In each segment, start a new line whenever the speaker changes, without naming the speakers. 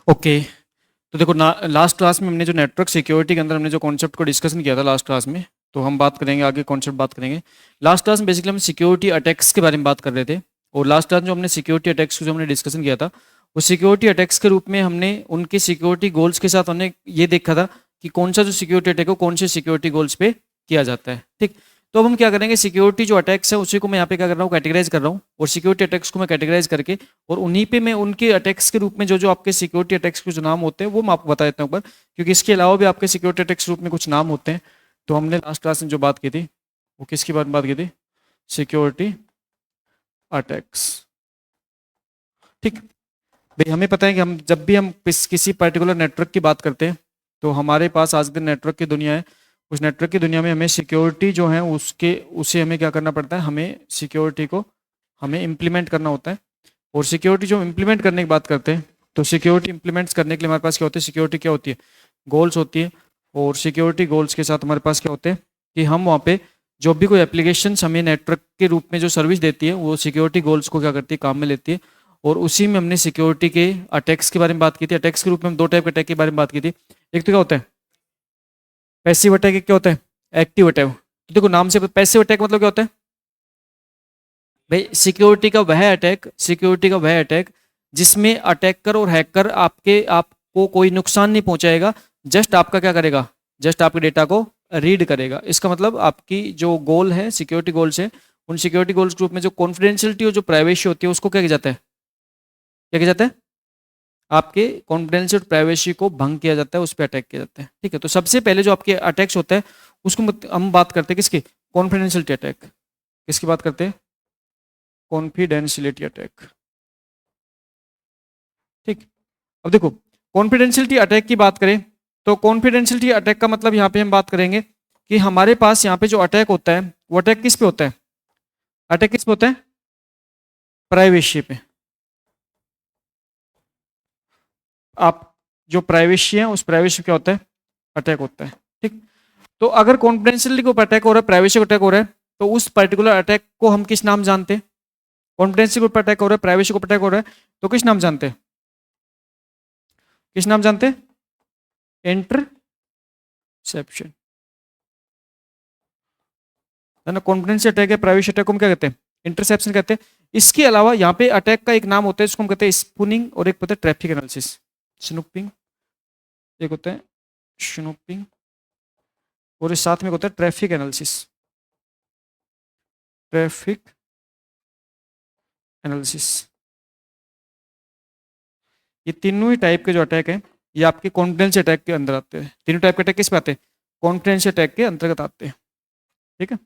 Okay. तो देखो ना, लास्ट क्लास में हमने जो नेटवर्क सिक्योरिटी के अंदर हमने जो कॉन्सेप्ट को डिस्कशन किया था लास्ट क्लास में, तो हम बात करेंगे आगे, कॉन्सेप्ट बात करेंगे। लास्ट क्लास में बेसिकली हम सिक्योरिटी अटैक्स के बारे में बात कर रहे थे। और लास्ट क्लास में जो हमने सिक्योरिटी अटैक्स को जो हमने डिस्कशन किया था, वो सिक्योरिटी अटैक्स के रूप में हमने उनके सिक्योरिटी गोल्स के साथ हमने ये देखा था कि कौन सा जो सिक्योरिटी अटैक है कौन से सिक्योरिटी गोल्स पे किया जाता है। ठीक। तो अब हम क्या करेंगे, सिक्योरिटी जो अटैक्स है उसी को मैं यहाँ पे क्या कर रहा हूँ, कैटेगराइज कर रहा हूँ, और सिक्योरिटी अटैक्स को मैं कैटेगराइज करके और उन्हीं पे मैं उनके अटैक्स के रूप में जो जो आपके सिक्योरिटी अटैक्स के जो नाम होते हैं वो मैं आपको बता देता हूँ ऊपर, क्योंकि इसके अलावा भी आपके सिक्योरिटी अटैक्स के रूप में कुछ नाम होते हैं। तो हमने लास्ट क्लास में जो बात की थी वो किसकी बारे में बात की थी, सिक्योरिटी अटैक्स। ठीक। भाई हमें पता है कि हम जब भी हम किसी पर्टिकुलर नेटवर्क की बात करते हैं, तो हमारे पास आज के नेटवर्क की दुनिया है। उस नेटवर्क की दुनिया में हमें सिक्योरिटी जो है उसके उसे हमें क्या करना पड़ता है, हमें सिक्योरिटी को हमें इम्प्लीमेंट करना होता है। और सिक्योरिटी जो इम्प्लीमेंट करने की बात करते हैं, तो सिक्योरिटी इम्प्लीमेंट्स करने के लिए हमारे पास क्या होती है, सिक्योरिटी क्या होती है, गोल्स होती है। और सिक्योरिटी गोल्स के साथ हमारे पास क्या होते हैं कि हम वहाँ पे जो भी कोई एप्लीकेशन हमें नेटवर्क के रूप में जो सर्विस देती है वो सिक्योरिटी गोल्स को क्या करती है, काम में लेती है। और उसी में हमने सिक्योरिटी के अटैक्स के बारे में बात की थी। अटैक्स के रूप में हम दो टाइप के अटैक के बारे में बात की थी। एक तो क्या होता है पैसिव अटैक, एक क्या होता है एक्टिव अटैक। तो देखो नाम से पैसिव अटैक मतलब क्या होता है, भाई सिक्योरिटी का वह अटैक जिसमें अटैकर और हैकर आपको कोई नुकसान नहीं पहुंचाएगा। जस्ट आपका क्या करेगा, जस्ट आपके डेटा को रीड करेगा। इसका मतलब आपकी जो गोल है, सिक्योरिटी गोल्स है, उन सिक्योरिटी गोल्स ग्रुप में जो कॉन्फिडेंशियलिटी और जो प्राइवेसी होती है उसको क्या किया जाता है, क्या किया जाता है, आपके कॉन्फिडेंशियल और प्राइवेसी को भंग किया जाता है, उस पर अटैक किया जाता है। ठीक है। तो सबसे पहले जो आपके अटैक्स होता है उसको हम बात करते हैं किसकी, कॉन्फिडेंशियलिटी अटैक। किसकी बात करते हैं, कॉन्फिडेंशियलिटी अटैक। ठीक। अब देखो, कॉन्फिडेंशियलिटी अटैक की बात करें तो कॉन्फिडेंशियलिटी अटैक का मतलब यहाँ पे हम बात करेंगे कि हमारे पास यहाँ पे जो अटैक होता है वो अटैक किस पे होता है, अटैक किस पे होता है, प्राइवेसी पे। आप जो प्राइवेसी है उस प्राइवेसी क्या होता है, अटैक होता है। ठीक। तो अगर कॉन्फिडेंशियलिटी को अटैक हो रहा है, प्राइवेसी को अटैक हो रहा है, तो उस पर्टिकुलर अटैक को हम किस नाम जानते हैं, कॉन्फिडेंशियलिटी को अटैक हो रहा है, प्राइवेसी को अटैक हो रहा है, तो किस नाम जानते हैं, किस नाम जानते हैं, इंटरसेप्शन। है ना, कॉन्फिडेंशियल अटैक है, प्राइवेसी अटैक को हम क्या कहते हैं, इंटरसेप्शन कहते हैं। इसके अलावा यहाँ पे अटैक का एक नाम होता है जिसको हम कहते हैं स्पूनिंग, और एक होता है ट्रैफिक एनालिसिस, स्नूपिंग। एक होता है स्नूपिंग और इस साथ में होता है ट्रैफिक एनालिसिस, ट्रैफिक एनालिसिस। ये तीनों ही टाइप के जो अटैक हैं ये आपके कॉन्फिडेंशियल अटैक के अंदर आते हैं। तीनों टाइप के अटैक किस पे आते हैं, कॉन्फिडेंशियल अटैक के अंतर्गत आते हैं। ठीक है।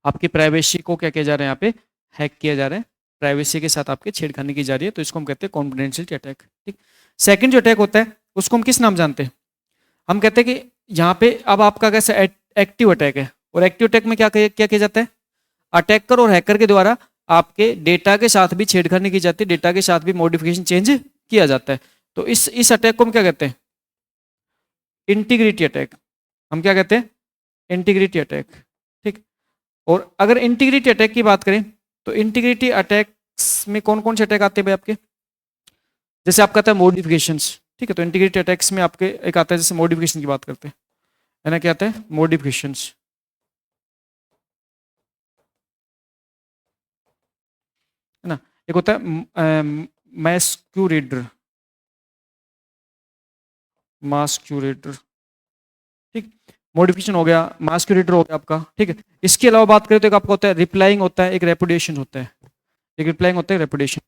आपकी प्राइवेसी को क्या किया जा रहा है, यहाँ पे हैक किया जा रहा है, प्राइवेसी के साथ आपके छेड़खानी की जा रही है, तो इसको हम कहते हैं कॉन्फिडेंशियल अटैक। ठीक। सेकंड जो अटैक होता है उसको हम किस नाम जानते हैं, हम कहते हैं कि यहाँ पे अब आपका कैसा एक्टिव अटैक है। और एक्टिव अटैक में क्या किया जाता है, अटैकर और हैकर के द्वारा आपके डेटा के साथ भी छेड़खानी की जाती है, डेटा के साथ भी मॉडिफिकेशन चेंज किया जाता है। तो इस अटैक को हम क्या कहते हैं, इंटीग्रिटी अटैक। हम क्या कहते हैं, इंटीग्रिटी अटैक। ठीक। और अगर इंटीग्रिटी अटैक की बात करें तो इंटीग्रिटी अटैक्स में कौन कौन से अटैक आते हैं भाई आपके, जैसे आपका आता है मॉडिफिकेशंस। ठीक है। तो इंटीग्रिटी अटैक्स में आपके एक आता है जैसे मॉडिफिकेशन की बात करते हैं, है ना, क्या आता है मॉडिफिकेशंस, है ना। एक होता है मैस्क्यूरेटर, मास्क्यूरेटर। ठीक। मॉडिफिकेशन हो गया, मास्क्यूरेटर हो गया आपका। ठीक है। इसके अलावा बात करें तो एक आपका होता है रिप्लाइंग होता है, एक रेपुटेशन होता है, एक रिप्लाइंग होता है, रेपुटेशन।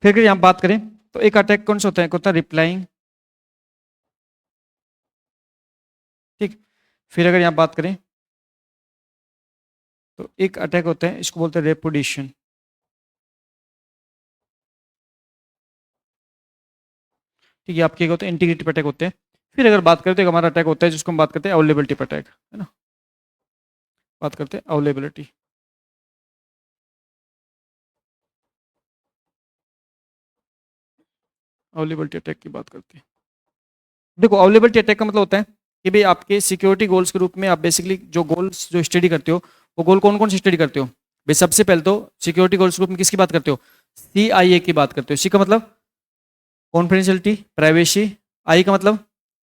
फिर अगर यहाँ बात करें तो एक अटैक कौन सा होता है, एक होता है रिप्लाइंग, ठीक। फिर अगर यहाँ बात करें तो एक अटैक होता है, इसको बोलते हैं रेपुडिशन, ठीक है। आपके होते हैं इंटीग्रिटी अटैक होते हैं। फिर अगर बात करें तो एक हमारा अटैक होता है जिसको हम बात करते हैं अवेलेबिलिटी अटैक, है ना, बात करते हैं अवेलेबिलिटी। अवेलेबिलिटी अटैक की बात करते हैं। देखो अवेलेबिलिटी अटैक का मतलब होता है कि भाई आपके सिक्योरिटी गोल्स के रूप में आप बेसिकली जो गोल्स जो स्टडी करते हो, वो गोल कौन कौन से स्टडी करते हो भाई? सबसे पहले तो सिक्योरिटी गोल्स ग्रुप में किसकी बात करते हो? CIA की बात करते हो। सी का मतलब कॉन्फिडेंशियलिटी, प्राइवेसी, आई का मतलब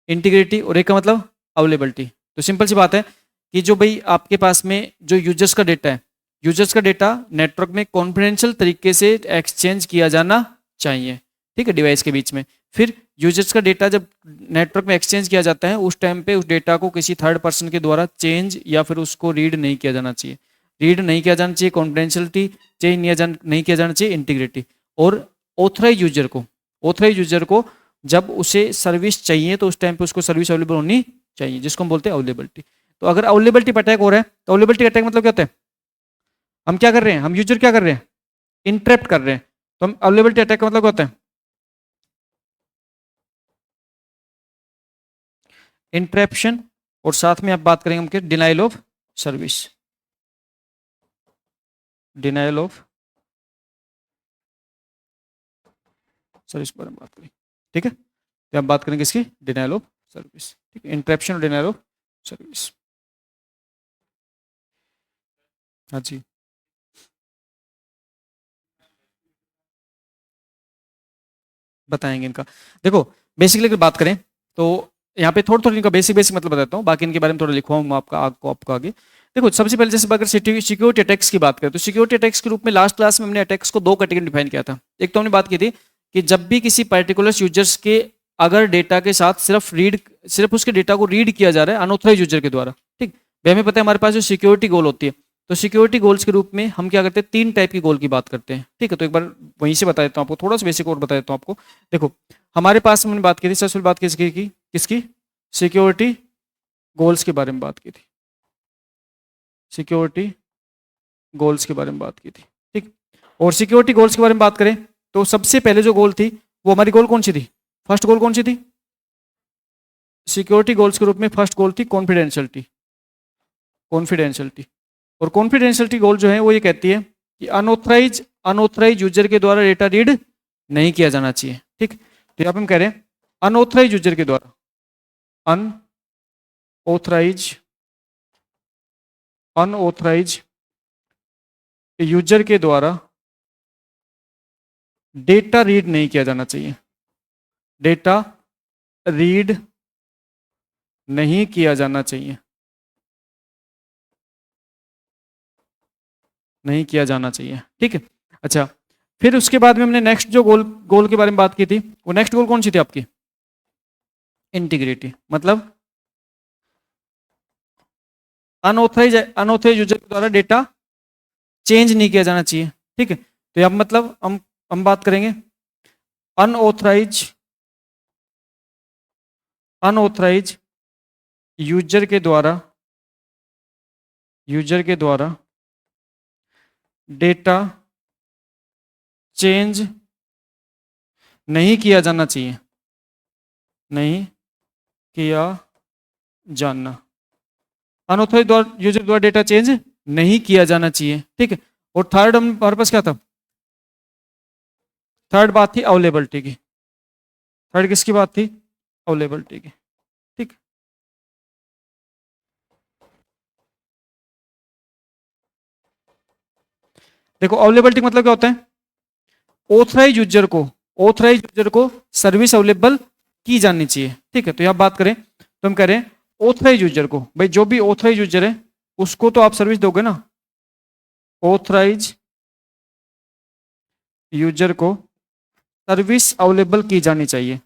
इंटीग्रिटी, और ए का मतलब अवेलेबिलिटी। तो सिंपल सी बात है कि जो भाई आपके पास में जो यूजर्स का डेटा है, यूजर्स का डेटा नेटवर्क में कॉन्फिडेंशियल तरीके से एक्सचेंज किया जाना चाहिए, ठीक है, डिवाइस के बीच में। फिर यूजर्स का डेटा जब नेटवर्क में एक्सचेंज किया जाता है उस टाइम पे उस डेटा को किसी थर्ड पर्सन के द्वारा चेंज या फिर उसको रीड नहीं किया जाना चाहिए। रीड नहीं किया जाना चाहिए कॉन्फिडेंशियलिटी, चेंज नहीं किया जाना चाहिए इंटीग्रिटी। और ऑथराइज यूजर को जब उसे सर्विस चाहिए तो उस टाइम पे उसको सर्विस अवेलेबल होनी चाहिए, जिसको हम बोलते हैं अवेलेबिलिटी। तो अगर अवेलेबिलिटी अटैक हो रहा है तो अवेलेबिलिटी अटैक मतलब क्या होता है? हम क्या कर रहे हैं, हम यूजर क्या कर रहे हैं, इंटरप्ट कर रहे हैं। तो हम अवेलेबिलिटी अटैक का मतलब क्या होता है? इंटरप्शन। और साथ में आप बात करेंगे हम denial of service, denial of service पर हम बात करें, ठीक है। तो आप बात करेंगे इसकी डिनाइल ऑफ सर्विस, ठीक है, इंटरप्शन और डिनाइल ऑफ सर्विस। हाँ जी, बताएंगे इनका। देखो बेसिकली अगर बात करें तो यहाँ पे थोड़ा थोड़ा इनका बेसिक बेसिक मतलब बताता हूँ, बाकी इनके बारे में थोड़ा लिखवाऊंगा आपको आगे। देखो सबसे पहले जैसे अगर सिक्योरिटी अटैक्स की बात करें तो सिक्योरिटी अटैक्स के रूप में लास्ट क्लास में हमने अटैक्स को दो कैटेगरी डिफाइन किया था। एक तो हमने बात की थी कि जब भी किसी पर्टिकुलर यूजर्स के अगर डेटा के साथ सिर्फ उसके डेटा को रीड किया जा रहा है अनऑथराइज यूजर के द्वारा, ठीक। भाई हमें पता है हमारे पास जो सिक्योरिटी गोल होती है, तो सिक्योरिटी गोल्स के रूप में हम क्या करते हैं, तीन टाइप की गोल की बात करते हैं, ठीक है। तो एक बार वहीं से बता देता हूँ आपको, थोड़ा सा बेसिक और बता देता हूँ आपको। देखो हमारे पास हमने बात की थी, सबसे पहले बात किसकी सिक्योरिटी गोल्स के बारे में बात की थी, सिक्योरिटी गोल्स के बारे में बात की थी, ठीक। और सिक्योरिटी गोल्स के बारे में बात करें तो सबसे पहले जो गोल थी वो हमारी गोल कौन सी थी? फर्स्ट गोल कौन सी थी सिक्योरिटी गोल्स के रूप में? फर्स्ट गोल थी कॉन्फिडेंशियलिटी, कॉन्फिडेंशियलिटी। और कॉन्फिडेंशियलिटी गोल जो है वो ये कहती है कि अनऑथराइज यूजर के द्वारा डेटा रीड नहीं किया जाना चाहिए, ठीक। तो यहाँ पे हम कह रहे हैं अनऑथराइज यूजर के द्वारा, अनऑथराइज अनऑथराइज यूजर के द्वारा डेटा रीड नहीं किया जाना चाहिए, डेटा रीड नहीं किया जाना चाहिए, नहीं किया जाना चाहिए, ठीक है। अच्छा, फिर उसके बाद में हमने नेक्स्ट जो गोल गोल के बारे में बात की थी, वो नेक्स्ट गोल कौन सी थी आपकी? इंटीग्रिटी। मतलब अनऑथराइज यूजर के द्वारा डेटा चेंज नहीं किया जाना चाहिए, ठीक है। तो अब मतलब हम बात करेंगे अनऑथराइज अनऑथराइज यूजर के द्वारा डेटा चेंज नहीं किया जाना चाहिए, नहीं किया जाना, अनऑथराइज यूजर द्वारा डेटा चेंज नहीं किया जाना चाहिए, ठीक है। और थर्ड हमारे पास क्या था? थर्ड बात थी अवेलेबिलिटी की। थर्ड किसकी बात थी? अवेलेबिलिटी की, ठीक। देखो अवेलेबिलिटी मतलब क्या होता है? ऑथराइज यूजर को सर्विस अवेलेबल की जानी चाहिए, ठीक है। तो यहां बात करें तो हम कह रहे हैं ऑथराइज यूजर को, भाई जो भी ऑथराइज यूजर है उसको तो आप सर्विस दोगे ना। ऑथराइज यूजर को सर्विस अवेलेबल की जानी चाहिए,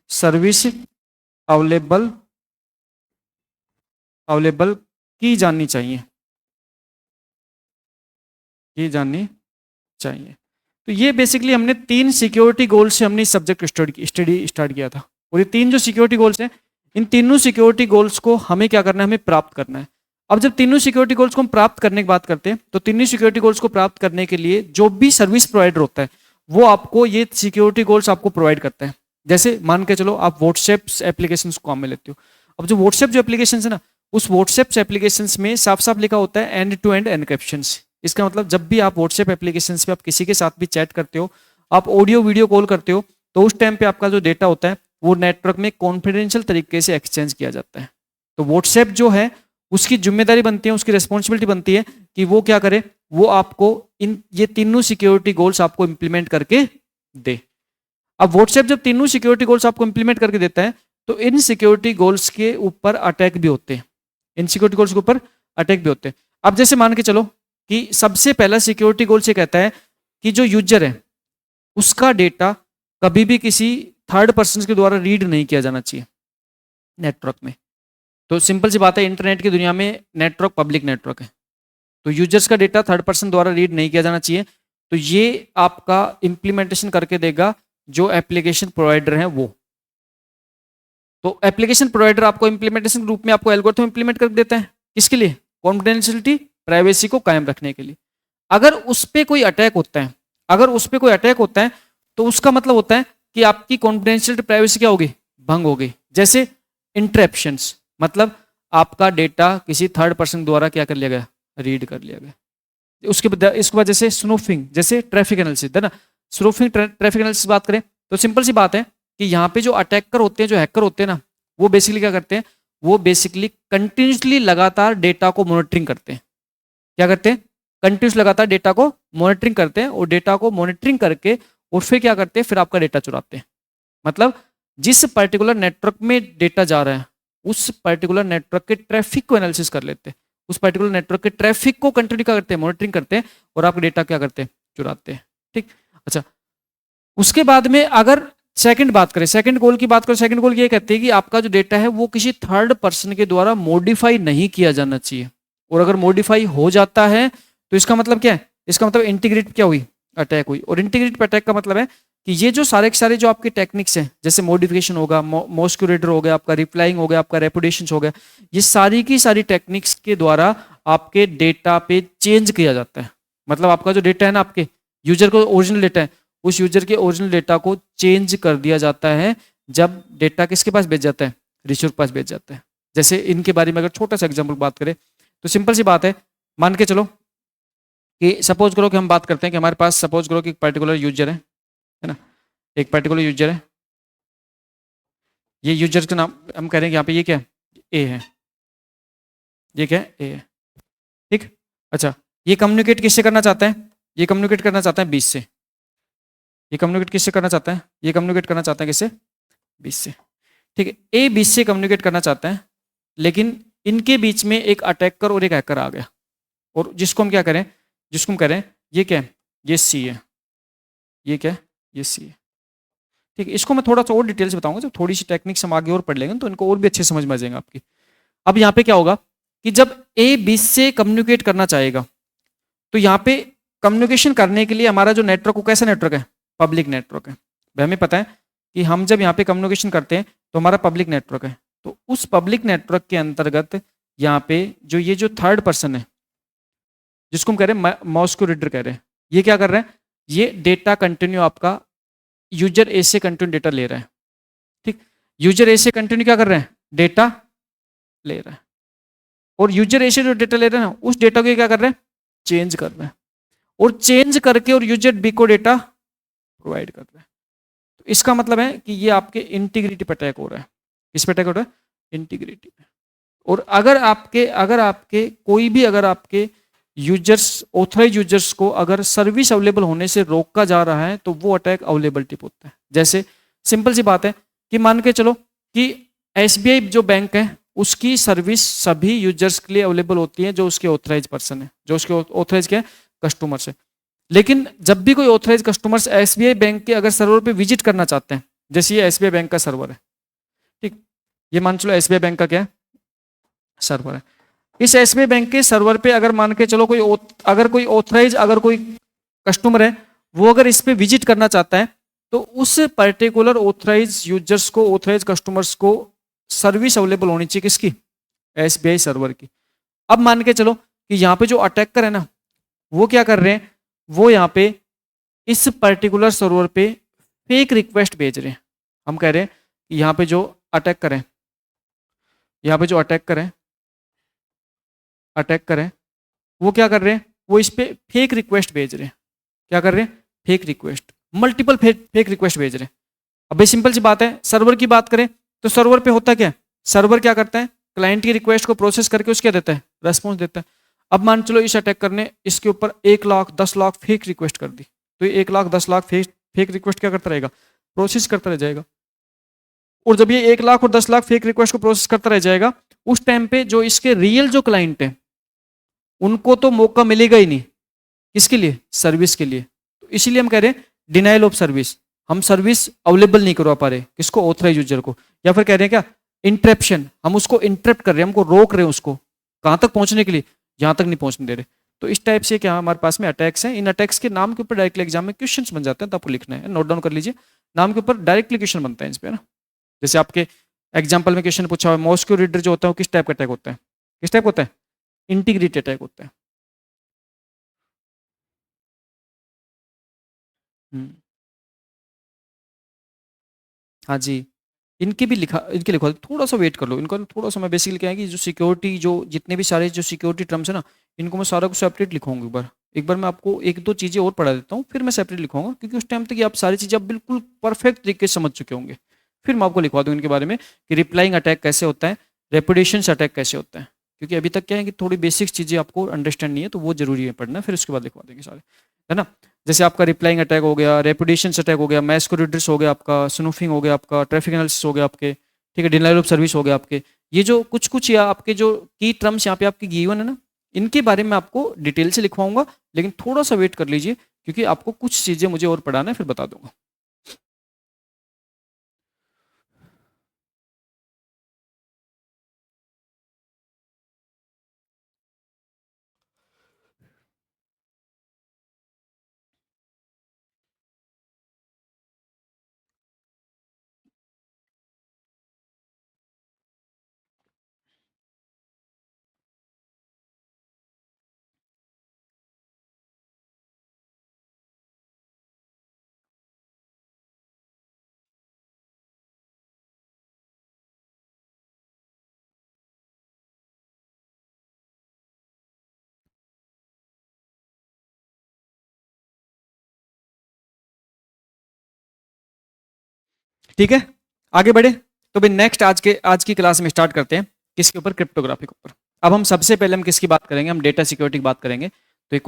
सर्विस अवेलेबल अवेलेबल की जानी चाहिए, की जानी चाहिए। तो ये बेसिकली हमने 3 सिक्योरिटी गोल से हमने इस सब्जेक्ट को स्टडी स्टार्ट किया था। और ये 3 जो सिक्योरिटी गोल्स हैं, इन तीनों सिक्योरिटी गोल्स को हमें क्या करना है, हमें प्राप्त करना है। अब जब तीनों सिक्योरिटी गोल्स को हम प्राप्त करने की बात करते हैं, तो तीनों सिक्योरिटी गोल्स को प्राप्त करने के लिए जो भी सर्विस प्रोवाइडर होता है वो आपको ये सिक्योरिटी गोल्स आपको प्रोवाइड करता है। जैसे मान के चलो आप व्हाट्सएप एप्लीकेशन को काम में लेते हो। अब जो व्हाट्सएप जो एप्लीकेशन है ना, उस व्हाट्सएप एप्लीकेशन में साफ साफ लिखा होता है एंड टू एंड एनक्रिप्शन। इसका मतलब जब भी आप व्हाट्सएप एप्लीकेशन पे आप किसी के साथ भी चैट करते हो, आप ऑडियो वीडियो कॉल करते हो, तो उस टाइम पे आपका जो डेटा होता है वो नेटवर्क में कॉन्फिडेंशियल तरीके से एक्सचेंज किया जाता है। तो व्हाट्सएप जो है उसकी जिम्मेदारी बनती है, उसकी रिस्पॉन्सिबिलिटी बनती है कि वो क्या करे, वो आपको इन ये तीनों सिक्योरिटी गोल्स आपको इंप्लीमेंट करके दे। अब व्हाट्सएप जब तीनों सिक्योरिटी गोल्स आपको इंप्लीमेंट करके देता है, तो इन सिक्योरिटी गोल्स के ऊपर अटैक भी होते हैं, इन सिक्योरिटी गोल्स के ऊपर अटैक भी होते हैं। अब जैसे मान के चलो कि सबसे पहला सिक्योरिटी गोल से कहता है कि जो यूजर है उसका डेटा कभी भी किसी थर्ड पर्सन के द्वारा रीड नहीं किया जाना चाहिए नेटवर्क में। तो सिंपल सी बात है, इंटरनेट की दुनिया में नेटवर्क पब्लिक नेटवर्क है, तो यूजर्स का डेटा थर्ड पर्सन द्वारा रीड नहीं किया जाना चाहिए। तो ये आपका इंप्लीमेंटेशन करके देगा जो एप्लीकेशन प्रोवाइडर है वो। तो एप्लीकेशन प्रोवाइडर आपको इंप्लीमेंटेशन के रूप में आपको एल्गोरिथम इंप्लीमेंट कर देता है, किसके लिए, कॉन्फिडेंशियलिटी प्राइवेसी को कायम रखने के लिए। अगर उस पर कोई अटैक होता है, अगर उस पर कोई अटैक होता है तो उसका मतलब होता है कि आपकी कॉन्फिडेंशियलिटी प्राइवेसी क्या होगी, भंग होगी। जैसे इंटरप्शंस, मतलब आपका डेटा किसी थर्ड पर्सन द्वारा क्या कर लिया गया, रीड कर लिया गया। इसके बाद जैसे स्नूफिंग, जैसे ट्रैफिक एनालिसिस है ना, स्नूफिंग ट्रैफिक एनालिसिस बात करें तो सिंपल सी बात है कि यहाँ पे जो अटैकर होते हैं, जो हैकर होते हैं ना, वो बेसिकली क्या करते हैं, वो बेसिकली कंटिन्यूसली लगातार डेटा को मॉनिटरिंग करते हैं। क्या करते हैं, कंटिन्यूस लगातार डेटा को मॉनिटरिंग करते हैं, और डेटा को मॉनिटरिंग करके और फिर क्या करते हैं, फिर आपका डेटा चुराते हैं। मतलब जिस पर्टिकुलर नेटवर्क में डेटा जा रहा है उस पर्टिकुलर नेटवर्क के ट्रैफिक को एनालिसिस कर लेते हैं, उस पर्टिकुलर नेटवर्क के ट्रैफिक को कंटिन्यू क्या करते हैं, मॉनिटरिंग करते हैं, और आपका डेटा क्या करते हैं, चुराते हैं। ठीक, अच्छा। उसके बाद में अगर सेकंड बात करें, सेकंड गोल की बात करें, सेकंड गोल ये कहते हैं कि आपका जो डेटा है वो किसी थर्ड पर्सन के द्वारा मॉडिफाई नहीं किया जाना चाहिए, और अगर मॉडिफाई हो जाता है तो इसका मतलब क्या है, इसका मतलब इंटीग्रिटी क्या हुई, अटैक हुई। और इंटीग्रिटी अटैक का मतलब है कि ये जो सारे के सारे जो आपके टेक्निक्स हैं, जैसे मॉडिफिकेशन होगा, मॉस्क्यूरेटर हो गया, आपका रिप्लाइंग हो गया, आपका रेपुटेशन हो गया, ये सारी की सारी टेक्निक्स के द्वारा आपके डेटा पे चेंज किया जाता है। मतलब आपका जो डेटा है ना, आपके यूजर को ओरिजिनल डेटा है, उस यूजर के ओरिजिनल डेटा को चेंज कर दिया जाता है जब डेटा किसके पास भेज जाता है, रिसीवर के पास भेज जाता है। जैसे इनके बारे में अगर छोटा सा एग्जाम्पल बात करें तो सिंपल सी बात है, मान के चलो कि सपोज करो कि हम बात करते हैं कि हमारे पास सपोज करो कि एक पर्टिकुलर यूजर है ना, एक पर्टिकुलर यूजर है, ये यूजर का नाम हम कह रहे हैं यहाँ पे, ये क्या है, ए है, ये क्या है, ए है। ठीक, अच्छा। ये कम्युनिकेट किससे करना चाहता है, ये कम्युनिकेट करना चाहता है 20 से, ये कम्युनिकेट किससे करना चाहता है, ये कम्युनिकेट करना चाहता है किससे, 20 से। ठीक है, ए 20 से कम्युनिकेट करना चाहता है, लेकिन इनके बीच में एक अटैकर और एक हैकर आ गया, और जिसको हम क्या करें, जिसको हम करें ये क्या है, ये सी है, ये क्या है, ये सी है। ठीक है, इसको मैं थोड़ा सा और डिटेल से बताऊंगा, जब थोड़ी सी टेक्निक्स हम आगे और पढ़ लेंगे तो इनको और भी अच्छे समझ में आ जाएंगे आपकी। अब यहाँ पे क्या होगा कि जब ए 20 से कम्युनिकेट करना चाहेगा, तो यहाँ पे कम्युनिकेशन करने के लिए हमारा जो नेटवर्क, वो कैसा नेटवर्क है, पब्लिक नेटवर्क है। हमें पता है कि हम जब यहाँ पे कम्युनिकेशन करते हैं तो हमारा पब्लिक नेटवर्क है, तो उस पब्लिक नेटवर्क के अंतर्गत यहाँ पे ये जो थर्ड पर्सन है, जिसको हम कह रहे हैं मॉस्क्यू रीडर कह रहे हैं, ये क्या कर रहे हैं, ये डेटा कंटिन्यू आपका यूजर ए से कंटिन्यू डेटा ले रहा है। ठीक, यूजर ए से कंटिन्यू क्या कर रहे हैं, डेटा ले रहा है, और यूजर ए से जो डेटा ले रहे हैं ना, उस डेटा को क्या कर रहे हैं, चेंज कर रहे हैं, और चेंज करके और यूजर बी को डेटा प्रोवाइड कर रहे हैं। तो इसका मतलब है कि ये आपके इंटीग्रिटी पे अटैक हो रहा है। किस पे अटैक हो रहा है, इंटीग्रिटी पे। और अगर आपके कोई भी, अगर आपके यूजर्स, ऑथराइज यूजर्स को अगर सर्विस अवेलेबल होने से रोका जा रहा है, तो वो अटैक अवेलेबिलिटी पे होता है। जैसे सिंपल सी बात है कि मान के चलो कि एसबीआई जो बैंक है उसकी सर्विस सभी यूजर्स के लिए अवेलेबल होती है जो उसके ऑथराइज पर्सन है, जो उसके ऑथराइज के कस्टमर्स है। लेकिन जब भी कोई ऑथराइज कस्टमर्स एसबीआई बैंक के अगर सर्वर पे विजिट करना चाहते हैं, जैसे ये एसबीआई बैंक का सर्वर है, ठीक, ये मान चलो एसबीआई बैंक का क्या है, सर्वर है। इस एसबीआई बैंक के सर्वर पे अगर मान के चलो कोई ऑथराइज, अगर कोई कस्टमर है वो अगर इस पे विजिट करना चाहता है तो उस पर्टिकुलर ऑथराइज यूजर्स को, ऑथराइज कस्टमर्स को सर्विस अवेलेबल होनी चाहिए किसकी, एसबीआई सर्वर की। अब मान के चलो कि यहाँ पे जो अटैकर है ना, वो क्या कर रहे हैं, वो यहाँ पे इस पर्टिकुलर सर्वर पे फेक रिक्वेस्ट भेज रहे हैं। हम कह रहे हैं कि यहाँ पे जो अटैक करें, यहाँ पे जो अटैक करें, अटैक करें, वो क्या कर रहे हैं, वो इस पे फेक रिक्वेस्ट भेज रहे हैं। क्या कर रहे हैं, fake request, multiple fake request भेज रहे हैं। अब भाई सिंपल सी बात है, सर्वर की बात करें तो सर्वर पे होता क्या है, सर्वर क्या करता है, क्लाइंट की रिक्वेस्ट को प्रोसेस करके उसके देता है, रेस्पॉन्स देता है। अब मान चलो इस अटैकर ने इसके ऊपर 1 लाख 10 लाख फेक रिक्वेस्ट कर दी, तो ये 1 लाख 10 लाख फेक रिक्वेस्ट क्या करता रहेगा, प्रोसेस करता रह जाएगा। और जब ये 1 लाख और 10 लाख फेक रिक्वेस्ट को प्रोसेस करता रह जाएगा, उस टाइम पे जो इसके रियल जो क्लाइंट है उनको तो मौका मिलेगा ही नहीं, किसके लिए, सर्विस के लिए। तो इसीलिए हम कह रहे हैं डिनाइल ऑफ सर्विस, हम सर्विस अवेलेबल नहीं करवा पा रहे किसको, ऑथराइज यूजर को। या फिर कह रहे हैं क्या, इंटरप्शन, हम उसको इंटरप्ट कर रहे हैं, हमको रोक रहे हैं उसको कहां तक पहुंचने के लिए, जहां तक नहीं पहुंचने दे रहे। तो इस टाइप से क्या हमारे पास में अटैक्स हैं। इन अटैक्स के नाम के ऊपर डायरेक्टली एग्जाम में क्वेश्चंस बन जाते हैं, तो आपको लिखना है, नोट डाउन कर लीजिए। नाम के ऊपर डायरेक्टली क्वेश्चन बनता है इस पे, है ना। जैसे आपके एग्जाम्पल में क्वेश्चन पूछा हुआ, मॉस्क्यू रीडर जो होता है वो किस टाइप का अटैक होता है, किस टाइप होता है, इंटीग्रिटी अटैक होता है। हम्म, हाँ जी, इनके भी लिखा, इनके लिखवा दो, थोड़ा सा वेट कर लो इनका, थोड़ा सा। मैं बेसिकली क्या है कि जो सिक्योरिटी, जो जितने भी सारे जो सिक्योरिटी टर्म्स है ना, इनको मैं सारा कुछ सेपरेट लिखूंगा। एक बार मैं आपको एक दो चीज़ें और पढ़ा देता हूँ, फिर मैं सेपरेट लिखूंगा, क्योंकि उस टाइम तक ये आप सारी चीज़ें आप बिल्कुल परफेक्ट तरीके से समझ चुके होंगे। फिर मैं आपको लिखवा दूँ इनके बारे में कि रिप्लाइंग अटैक कैसे होता है, रेपुटेशन अटैक कैसे होता है। क्योंकि अभी तक क्या है कि थोड़ी बेसिक चीज़ें आपको अंडरस्टैंड नहीं है, तो वो जरूरी है पढ़ना, फिर उसके बाद लिखवा देंगे सारे, है ना। जैसे आपका रिप्लाइंग अटैक हो गया, रेपुटेशन अटैक हो गया, मैस्कुरेटर्स हो गया, आपका स्नूफिंग हो गया, आपका ट्रैफिक एनालिसिस हो गया आपके, ठीक है, डिनायल ऑफ सर्विस हो गया आपके। ये जो कुछ कुछ या आपके जो की टर्म्स यहाँ पे आपके गिवन है ना, इनके बारे में आपको डिटेल से लिखवाऊंगा, लेकिन थोड़ा सा वेट कर लीजिए, क्योंकि आपको कुछ चीज़ें मुझे और पढ़ाना है, फिर बता दूंगा। ठीक है, आगे बढ़े। तो भाई नेक्स्ट आज की क्लास में स्टार्ट करते हैं किसके ऊपर, क्रिप्टोग्राफी के ऊपर। अब हम सबसे पहले हम किसकी बात करेंगे, हम डेटा सिक्योरिटी की बात करेंगे। तो ये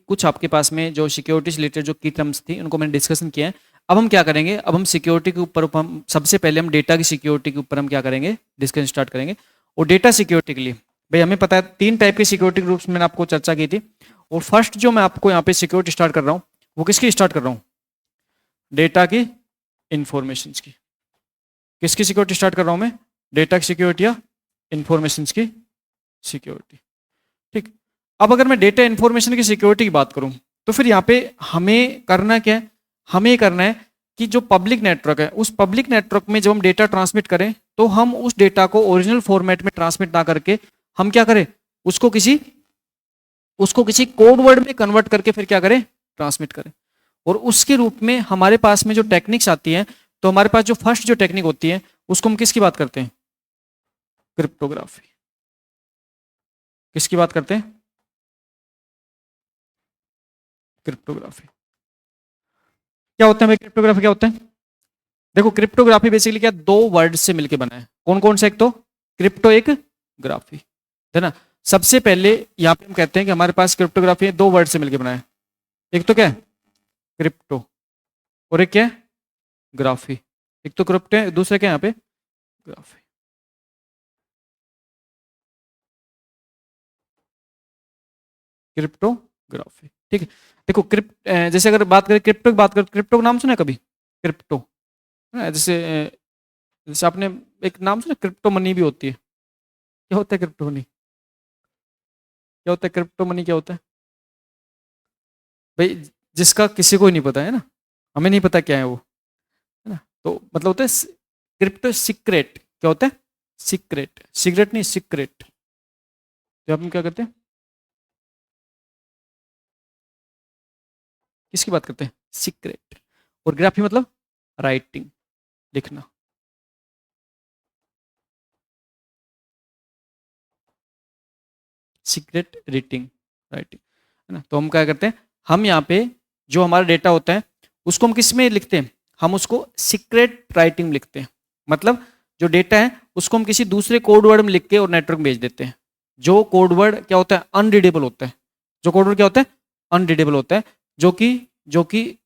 कुछ आपके पास में जो सिक्योरिटी से रिलेटेड जो की टर्म्स थी उनको मैंने डिस्कशन किया है। अब हम क्या करेंगे, अब हम सिक्योरिटी के ऊपर, हम सबसे पहले हम डेटा की सिक्योरिटी के ऊपर हम क्या करेंगे, डिस्कशन स्टार्ट करेंगे। और डेटा सिक्योरिटी के लिए भाई हमें पता है 3 टाइप की सिक्योरिटी ग्रुप्स मैंने आपको चर्चा की थी। और फर्स्ट जो मैं आपको यहाँ पे सिक्योरिटी स्टार्ट कर रहा हूँ, वो किसकी स्टार्ट कर रहा हूँ, डेटा की इंफॉर्मेशन की। किसकी सिक्योरिटी स्टार्ट कर रहा हूं मैं, डेटा की सिक्योरिटी या इंफॉर्मेशन की सिक्योरिटी। ठीक, अब अगर मैं डेटा इंफॉर्मेशन की सिक्योरिटी की बात करूं, तो फिर यहाँ पे हमें करना क्या है, हमें करना है कि जो पब्लिक नेटवर्क है, उस पब्लिक नेटवर्क में जब हम डेटा ट्रांसमिट करें, तो हम उस डेटा को ओरिजिनल फॉर्मेट में ट्रांसमिट ना करके हम क्या करें, उसको किसी उसको किसी कोड वर्ड में कन्वर्ट करके फिर क्या करें, ट्रांसमिट करें। और उसके रूप में हमारे पास में जो टेक्निक्स आती हैं, तो हमारे पास जो फर्स्ट जो टेक्निक होती है उसको हम किसकी बात करते हैं, क्रिप्टोग्राफी। किसकी बात करते हैं, क्रिप्टोग्राफी। क्या होता है भाई, क्रिप्टोग्राफी क्या होता है, देखो क्रिप्टोग्राफी बेसिकली क्या, 2 वर्ड से मिलकर बना है। कौन कौन से, एक तो क्रिप्टो, एक ग्राफी, है ना। सबसे पहले यहाँ पे हम कहते हैं कि हमारे पास क्रिप्टोग्राफी है, 2 वर्ड से मिलकर बना है। एक तो क्या है, क्रिप्टो, और एक क्या है, ग्राफी। एक तो क्रिप्टो है, दूसरा क्या है यहाँ पे, ग्राफी। क्रिप्टोग्राफी, ठीक है। देखो जैसे अगर बात करें क्रिप्टो की, बात करें, क्रिप्टो का नाम सुना है कभी, क्रिप्टो, है ना। जैसे आपने एक नाम सुना, क्रिप्टो मनी भी होती है। क्या होता है क्रिप्टो मनी, क्या होता है क्रिप्टो मनी, क्या होता है भाई, जिसका किसी को ही नहीं पता है ना, हमें नहीं पता क्या है वो, है ना। तो मतलब होता है क्रिप्टो सीक्रेट, क्या होता है? सीक्रेट, सीक्रेट नहीं सीक्रेट। तो हम क्या करते हैं, किसकी बात करते हैं? सीक्रेट। और ग्राफी मतलब राइटिंग, लिखना। सीक्रेट रीडिंग, राइटिंग, है ना। तो हम क्या करते हैं, हम यहाँ पे जो हमारा डेटा होता है उसको हम किस में लिखते हैं? हम उसको सीक्रेट राइटिंग में लिखते हैं। मतलब जो डेटा है उसको हम किसी दूसरे कोड वर्ड में लिख के और नेटवर्क में भेज देते हैं। जो कोड वर्ड क्या होता है? अनरीडेबल होता है। जो कोड वर्ड क्या होता है? अनरीडेबल होता है, जो कि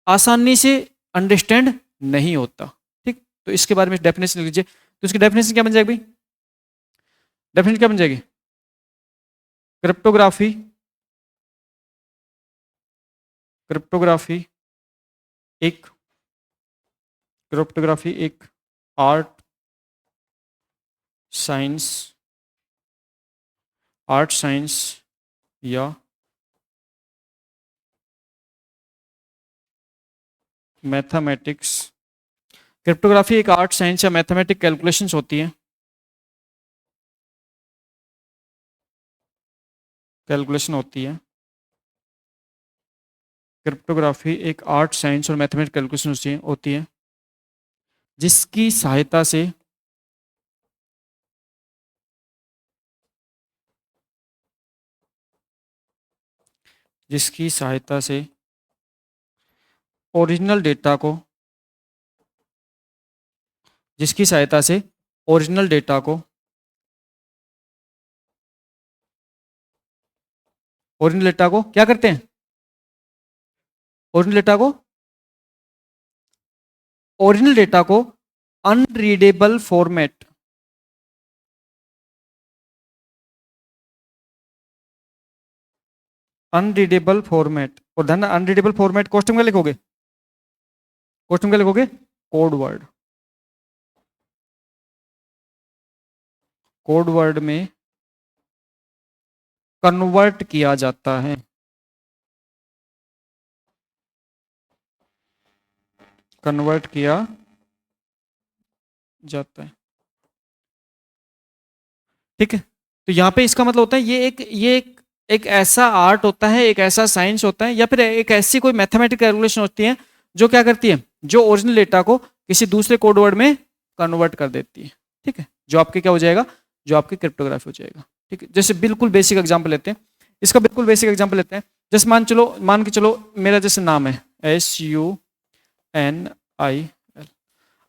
आसानी से अंडरस्टैंड नहीं होता। ठीक, तो इसके बारे में डेफिनेशन लिख लीजिए। तो इसकी डेफिनेशन क्या बन जाएगी भाई? डेफिनेशन क्या बन जाएगी? क्रिप्टोग्राफी, क्रिप्टोग्राफी एक क्रिप्टोग्राफी एक आर्ट साइंस, आर्ट साइंस या मैथमेटिक्स। क्रिप्टोग्राफी एक आर्ट साइंस या मैथमेटिक कैलकुलेशंस होती है, कैलकुलेशन होती है। क्रिप्टोग्राफी एक आर्ट साइंस और मैथमेटिक कैलकुलेशन होती है जिसकी सहायता से जिसकी सहायता से ओरिजिनल डेटा को जिसकी सहायता से ओरिजिनल डेटा को ओरिजिनल डेटा को क्या करते हैं? ओरिजिनल डेटा को ओरिजिनल डेटा को अनरीडेबल फॉर्मेट, अनरीडेबल फॉर्मेट, और ध्यान, अनरीडेबल फॉर्मेट क्वेश्चन में लिखोगे, क्वेश्चन में लिखोगे कोड वर्ड, कोड वर्ड में कन्वर्ट किया जाता है, कन्वर्ट किया जाता है। ठीक है, तो यहाँ पे इसका मतलब होता है ये एक ऐसा आर्ट होता है, एक ऐसा साइंस होता है, या फिर एक ऐसी कोई मैथमेटिकल कैलकुलेशन होती है जो क्या करती है, जो ओरिजिनल डेटा को किसी दूसरे कोड वर्ड में कन्वर्ट कर देती है। ठीक है, जो आपके क्या हो जाएगा, जो आपकी क्रिप्टोग्राफी हो जाएगा। ठीक है, जैसे बिल्कुल बेसिक एग्जाम्पल लेते हैं, इसका बिल्कुल बेसिक एग्जाम्पल लेते हैं। जैसे मान के चलो मेरा जैसे नाम है SUNIL।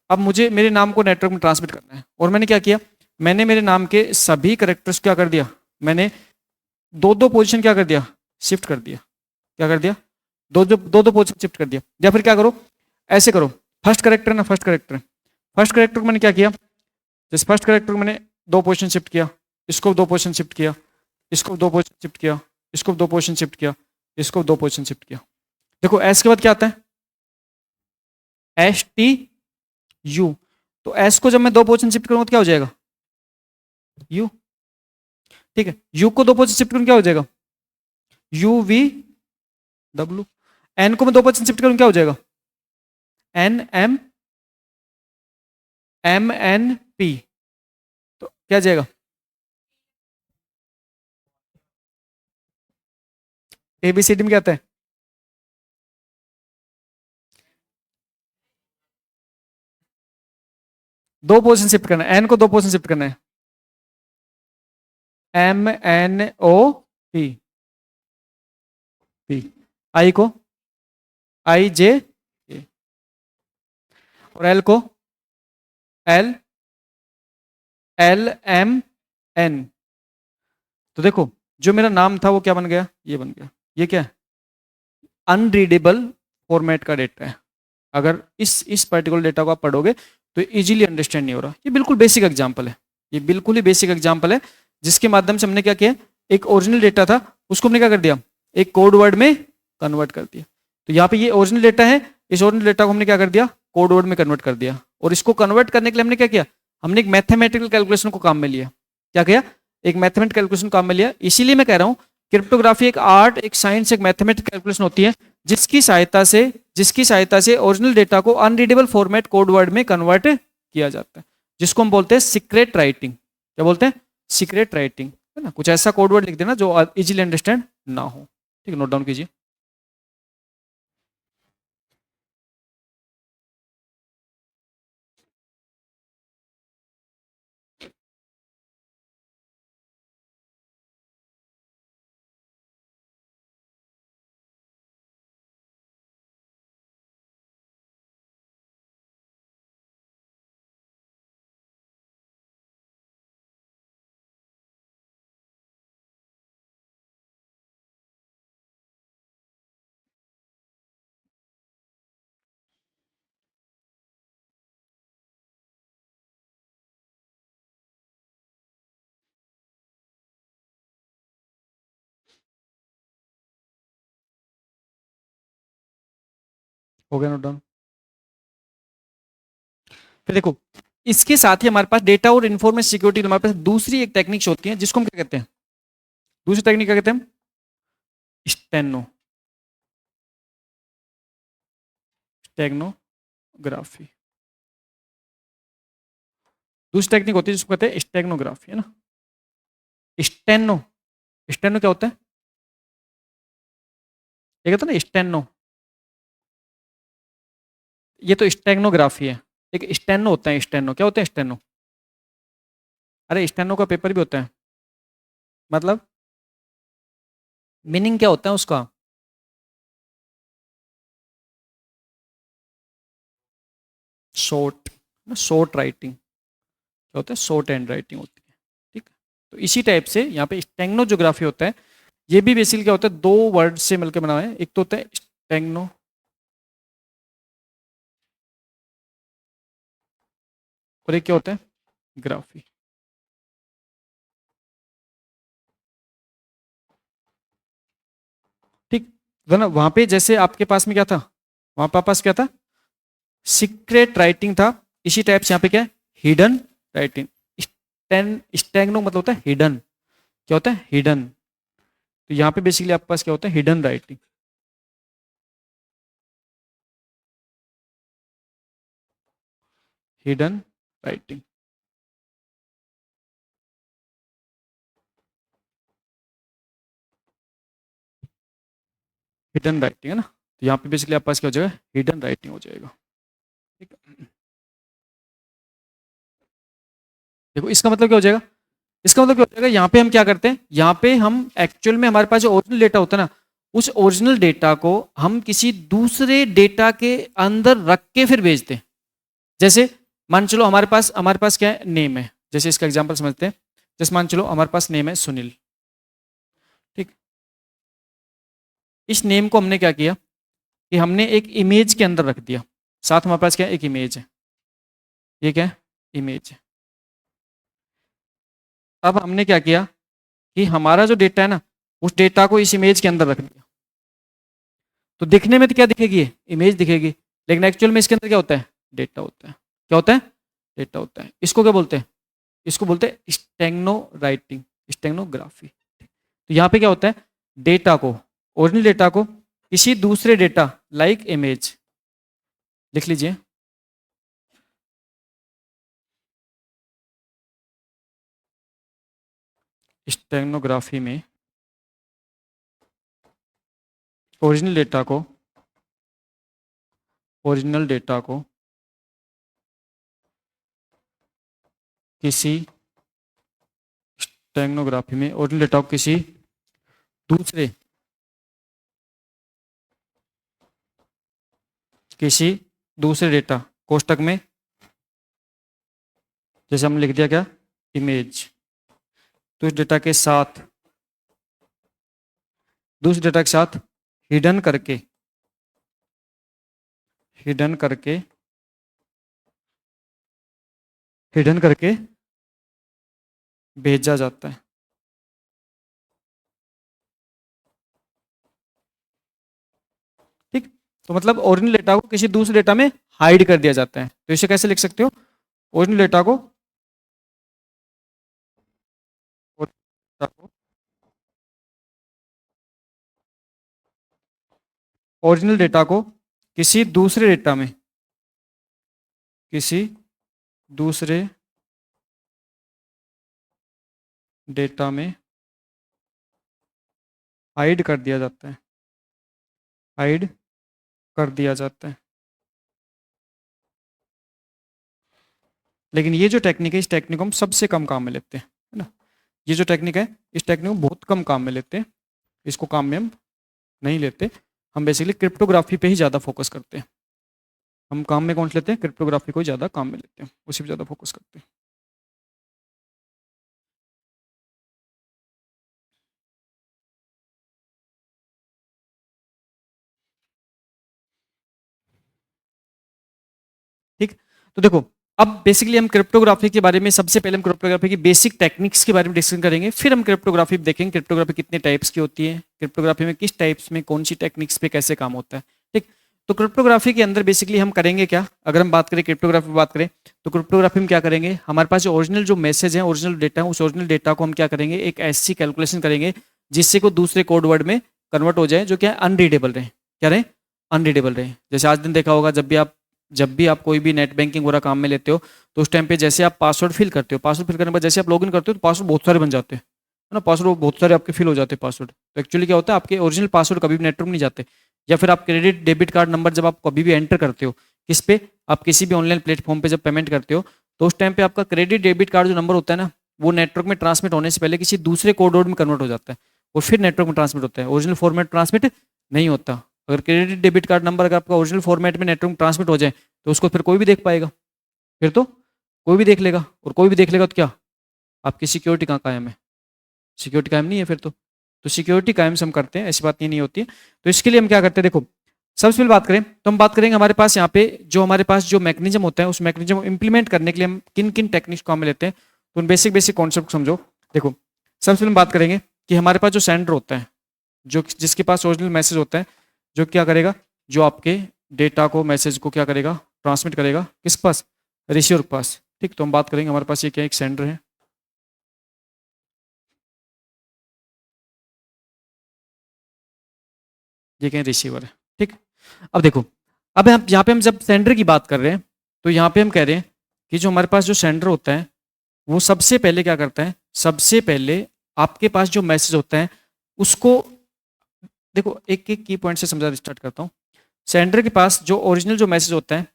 अब मुझे मेरे नाम को नेटवर्क में ट्रांसमिट करना है, और मैंने क्या किया, मैंने मेरे नाम के सभी करेक्टर्स क्या कर दिया, मैंने दो दो पोजीशन क्या कर दिया, शिफ्ट कर दिया। क्या कर दिया? दो दो पोजीशन शिफ्ट कर दिया। या फिर क्या करो, ऐसे करो, फर्स्ट करेक्टर ना, फर्स्ट करेक्टर, फर्स्ट करेक्टर को मैंने क्या किया, जैसे फर्स्ट करेक्टर को मैंने दो पोजीशन शिफ्ट किया, इसको दो पोजीशन शिफ्ट किया, इसको दो पोजीशन शिफ्ट किया, इसको दो पोजीशन शिफ्ट किया, इसको दो पोजीशन शिफ्ट किया। देखो एस के बाद क्या आता है, STU। तो एस को जब मैं दो पोजीशन शिफ्ट करूंगा तो क्या हो जाएगा, U। ठीक है, U को दो पोजीशन शिफ्ट करूं क्या हो जाएगा, UVW। N को मैं दो पोजीशन शिफ्ट करूं क्या हो जाएगा, NMMNP। तो क्या जाएगा, ABCD में क्या आता है, दो पोजीशन शिफ्ट करना है, N को दो पोजीशन शिफ्ट करना है, MNOP। I को IJ, और L को LMN। तो देखो जो मेरा नाम था वो क्या बन गया, ये बन गया। ये क्या है, अनरीडेबल फॉर्मेट का डेटा है। अगर इस पर्टिकुलर डेटा को आप पढ़ोगे तो इजीली अंडरस्टैंड नहीं हो रहा। ये बिल्कुल बेसिक एग्जांपल है, ये बिल्कुल ही बेसिक एग्जांपल है, जिसके माध्यम से हमने क्या किया, एक ओरिजिनल डेटा था उसको हमने क्या कर दिया, एक कोड वर्ड में कन्वर्ट कर दिया। तो यहाँ पे ये ओरिजिनल डेटा है, इस ओरिजिनल डेटा को हमने क्या कर दिया, कोड वर्ड में कन्वर्ट कर दिया। और इसको कन्वर्ट करने के लिए हमने क्या किया, हमने एक मैथमेटिकल कैलकुलेशन को काम में लिया। क्या किया, एक मैथमेटिकल कैलकुलेशन काम में लिया। इसीलिए मैं कह रहा हूँ क्रिप्टोग्राफी एक आर्ट, एक साइंस, एक मैथमेटिकल कैलकुलेशन होती है जिसकी सहायता से ओरिजिनल डेटा को अनरीडेबल फॉर्मेट कोड वर्ड में कन्वर्ट किया जाता है, जिसको हम बोलते हैं सीक्रेट राइटिंग। क्या बोलते हैं? सीक्रेट राइटिंग, है ना। कुछ ऐसा कोड वर्ड लिख देना जो इजीली अंडरस्टैंड ना हो। ठीक है, नोट डाउन कीजिए। हो गया नोट डाउन? फिर देखो, इसके साथ ही हमारे पास डेटा और इन्फॉर्मेशन सिक्योरिटी हमारे पास दूसरी एक टेक्निक्स होती है, जिसको हम क्या कहते हैं? दूसरी टेक्निक क्या कहते हैं? Steno steganography. दूसरी टेक्निक होती है जिसको कहते हैं स्टेगनोग्राफी, है ना। स्टेनो, स्टेनो क्या होता है? ये कहते हैं ना स्टेनो, ये तो स्टेगनोग्राफी है। एक स्टेनो होता है, स्टेनो क्या होता है? स्टेनो, अरे स्टेनो का पेपर भी होता है। मतलब मीनिंग क्या होता है उसका? Short, short writing. क्या होता है? शॉर्ट हैंड राइटिंग होती है। ठीक है, तो इसी टाइप से यहाँ पे स्टेगनोग्राफी होता है। ये भी बेसिकली क्या होता है? दो वर्ड से मिलकर बना है। एक तो होता है स्टेगनो, और एक क्या होता है? ग्राफी। ठीक, वरना वहां पे जैसे आपके पास में क्या था? वहां पे पास क्या था? सीक्रेट राइटिंग था। इसी टाइप से यहाँ पे क्या है? Hidden writing. स्टेगनो मतलब होता है हिडन। क्या होता है? हिडन। तो यहाँ पे बेसिकली आपके पास क्या होता है? Hidden writing. Hidden writing. Hidden writing, है ना। तो यहाँ पे बेसिकली आपके पास क्या हो जाएगा? हिडन राइटिंग हो जाएगा। ठीक है, देखो इसका मतलब क्या हो जाएगा? इसका मतलब क्या हो जाएगा? यहाँ पे हम क्या करते हैं? यहाँ पे हम एक्चुअल में हमारे पास जो ओरिजिनल डेटा होता है ना, उस ओरिजिनल डेटा को हम किसी दूसरे डेटा के अंदर रख के फिर भेजते हैं। जैसे मान चलो हमारे पास क्या है? नेम है। जैसे इसका एग्जांपल समझते हैं। जैसे मान चलो हमारे पास नेम है सुनील। ठीक, इस नेम को हमने क्या किया कि हमने एक इमेज के अंदर रख दिया। साथ हमारे पास क्या है? एक इमेज है। ये क्या है? इमेज है। अब हमने क्या किया कि हमारा जो डेटा है ना, उस डेटा को इस इमेज के अंदर रख दिया। तो दिखने में तो क्या दिखेगी? इमेज दिखेगी, लेकिन एक्चुअल में इसके अंदर क्या होता है? डेटा होता है। क्या होता है? डेटा होता है। इसको क्या बोलते हैं? इसको बोलते हैं स्टेगनो राइटिंग, स्टेगनोग्राफी। तो यहाँ पे क्या होता है? डेटा को, ओरिजिनल डेटा को किसी दूसरे डेटा लाइक इमेज, लिख लीजिए। स्टेगनोग्राफी में ओरिजिनल डेटा को, ओरिजिनल डेटा को किसी स्टेगनोग्राफी में ओरिजिनल डेटा को किसी दूसरे, किसी दूसरे डेटा कोष्टक में, जैसे हमने लिख दिया क्या? इमेज। तो इस डेटा के साथ, दूसरे डेटा के साथ हिडन करके, हिडन करके, हिडन करके भेजा जाता है। ठीक, तो मतलब ओरिजिनल डेटा को किसी दूसरे डेटा में हाइड कर दिया जाता है। तो इसे कैसे लिख सकते हो? ओरिजिनल डेटा को, ओरिजिनल डेटा को किसी दूसरे डेटा में, किसी दूसरे डेटा में हाइड कर दिया जाता है, हाइड कर दिया जाता है। लेकिन ये जो टेक्निक है, इस टेक्निक को हम सबसे कम काम में लेते हैं, है ना। ये जो टेक्निक है, इस टेक्निक को बहुत कम काम में लेते हैं, इसको काम में हम नहीं लेते। हम बेसिकली क्रिप्टोग्राफी पे ही ज़्यादा फोकस करते हैं। हम काम में कौन से लेते हैं? क्रिप्टोग्राफी को ज़्यादा काम में लेते हैं, उसी पे ज़्यादा फोकस करते हैं। ठीक, तो देखो, अब बेसिकली हम क्रिप्टोग्राफी के बारे में, सबसे पहले हम क्रिप्टोग्राफी की बेसिक टेक्निक्स के बारे में डिस्कशन करेंगे, फिर हम क्रिप्टोग्राफी देखेंगे क्रिप्टोग्राफी कितने टाइप्स की होती है, क्रिप्टोग्राफी में किस टाइप्स में कौन सी टेक्निक्स पे कैसे काम होता है। ठीक, तो क्रिप्टोग्राफी के अंदर बेसिकली हम करेंगे क्या, अगर हम बात करें क्रिप्टोग्राफी बात करें, तो क्रिप्टोग्राफी में क्या करेंगे, हमारे पास जो ओरिजिनल जो मैसेज है, ओरिजिनल डेटा है, उस ओरिजिनल डेटा को हम क्या करेंगे, एक ऐसी कैलकुलेशन करेंगे जिससे को दूसरे कोड वर्ड में कन्वर्ट हो जाए, जो क्या अनरीडेबल रहे, क्या रहे, अनरीडेबल रहे। जैसे आज दिन देखा होगा, जब भी आप कोई भी नेट बैंकिंग वगैरह काम में लेते हो, तो उस टाइम पे जैसे आप पासवर्ड फिल करते हो, पासवर्ड फिल करने के बाद जैसे आप लॉगिन करते हो, तो पासवर्ड बहुत सारे बन जाते हैं, है ना। पासवर्ड बहुत सारे आपके फिल हो जाते हैं पासवर्ड। तो एक्चुअली क्या होता है, आपके ओरिजिनल पासवर्ड कभी भी नेटवर्क नहीं जाते। या फिर आप क्रेडिट डेबिट कार्ड नंबर जब आप कभी भी एंटर करते हो, किस पे, आप किसी भी ऑनलाइन प्लेटफॉर्म पे जब पेमेंट करते हो, तो उस टाइम पे आपका क्रेडिट डेबिट कार्ड जो नंबर होता है ना, वो नेटवर्क में ट्रांसमिट होने से पहले किसी दूसरे कोड वर्ड में कन्वर्ट हो जाता है, और फिर नेटवर्क में ट्रांसमिट होता है, ओरिजिनल फॉर्मेट ट्रांसमिट नहीं होता। अगर क्रेडिट डेबिट कार्ड नंबर अगर आपका ओरिजिनल फॉर्मेट में नेटवर्क में ट्रांसमिट हो जाए, तो उसको फिर कोई भी देख पाएगा, फिर तो कोई भी देख लेगा, और कोई भी देख लेगा तो क्या, आपकी सिक्योरिटी कहाँ कायम है, सिक्योरिटी कायम नहीं है फिर तो सिक्योरिटी कायम से हम करते हैं, ऐसी बात नहीं होती है। तो इसके लिए हम क्या करते हैं, देखो, सबसे पहले बात करें तो हम बात करेंगे हमारे पास यहाँ पे जो हमारे पास जो मैकेनिज्म होता है, उस मैकेनिज्म को इंप्लीमेंट करने के लिए हम किन किन टेक्निक्स को हम लेते हैं, तो उन बेसिक बेसिक कॉन्सेप्ट समझो। देखो, सबसे पहले हम बात करेंगे कि हमारे पास जो सेंडर होता है, जो जिसके पास ओरिजिनल मैसेज होता है, जो क्या करेगा, जो आपके डेटा को, मैसेज को क्या करेगा, ट्रांसमिट करेगा किसके पास, रिसीवर के पास। ठीक, तो हम बात करेंगे हमारे पास ये क्या, एक सेंडर है, ये क्या, रिसीवर है। ठीक, अब देखो, अब हम यहाँ पे हम जब सेंडर की बात कर रहे हैं, तो यहाँ पे हम कह रहे हैं कि जो हमारे पास जो सेंडर होता है, वो सबसे पहले क्या करता है, सबसे पहले आपके पास जो मैसेज होता है उसको, देखो एक एक की पॉइंट से समझा स्टार्ट करता हूँ। सेंडर के पास जो ओरिजिनल जो मैसेज होता है,